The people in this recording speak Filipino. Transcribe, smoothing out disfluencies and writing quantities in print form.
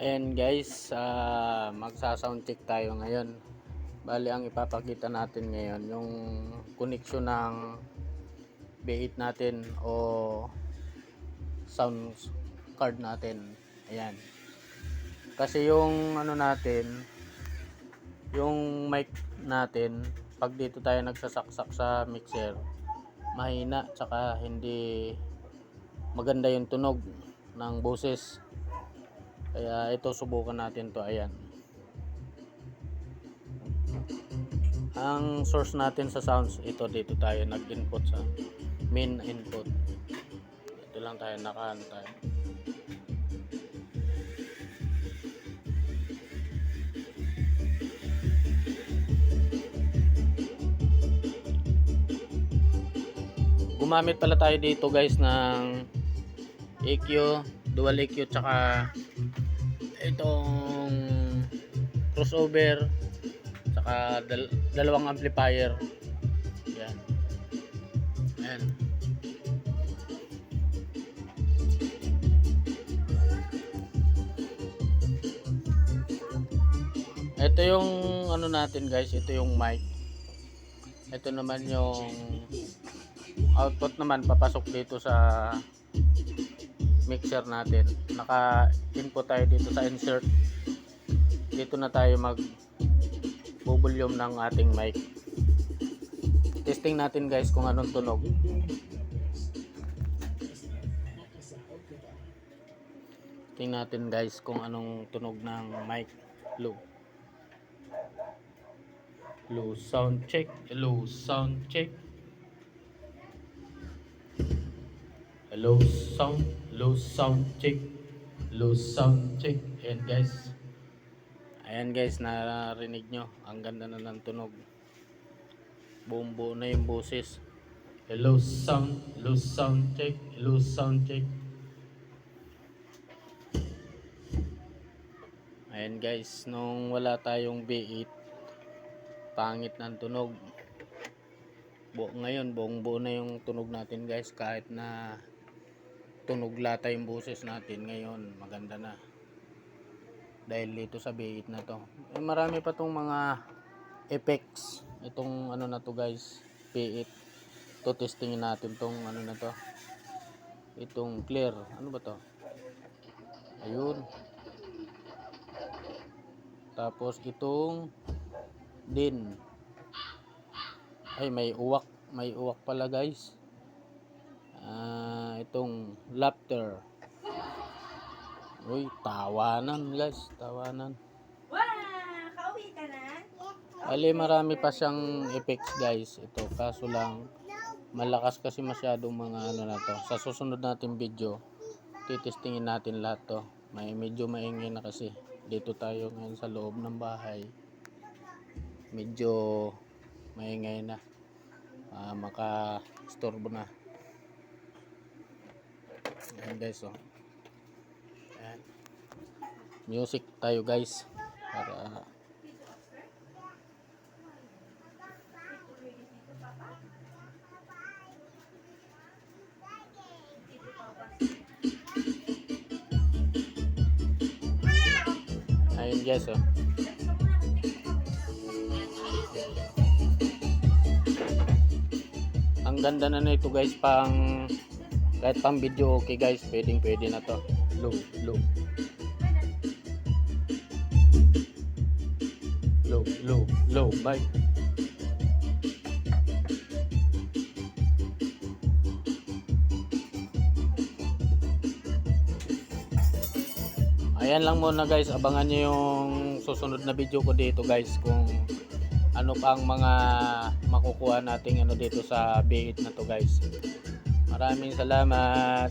Ayan guys, magsa-sound check tayo ngayon. Bali ang ipapakita natin ngayon yung connection ng B8 natin o sound card natin. Ayan. Kasi yung ano natin, yung mic natin, pag dito tayo nagsasaksak sa mixer, mahina tsaka hindi maganda yung tunog ng boses. Kaya ito subukan natin to. Ayan. Ang source natin sa sounds, ito dito tayo nag-input sa main input. Ito lang tayo nakaantay. Gumamit pala tayo dito guys ng EQ, dual EQ tsaka itong crossover tsaka dalawang amplifier. Yan. Ayan. Ito yung ano natin guys, ito yung mic. Ito naman yung output naman papasok dito sa mixer natin. Naka-input tayo dito sa insert. Dito na tayo mag-volume ng ating mic. Testing natin guys kung anong tunog. Tingnan natin guys kung anong tunog ng mic. Low sound check. Low sound check. Low sound check. Low sound check. Ayan guys, narinig nyo, ang ganda na ng tunog, buo na yung boses. Low sound check. Low sound check. Ayan guys, nung wala tayong B8, pangit ng tunog. Ngayon buo na yung tunog natin guys, kahit na tunog lata yung boses natin ngayon, maganda na dahil dito sa B8 na to. Marami pa tong mga effects itong ano na to guys, B8. To testingin natin tong ano na to, itong clear, ano ba to, ayun. Tapos itong din, ay may uwak pala guys. Itong laughter. Uy, tawanan guys, tawanan. Wow! Kauwi ka na? Ali, marami pa siyang effects guys. Ito, kaso lang malakas kasi masyadong mga ano na to. Sa susunod natin video, titestingin natin lahat to. Medyo maingay na kasi. Dito tayo ngayon sa loob ng bahay. Medyo maingay na. Maka-storbo na. Ayan guys, oh. Ayan. Music tayo guys para ayun guys, oh. Ang ganda na nito guys, kahit pang video okay guys, pwede na to. Low bye. Ayan lang muna guys, abangan nyo yung susunod na video ko dito guys, kung ano pa ang mga makukuha nating ano dito sa B8 na to guys. Maraming salamat.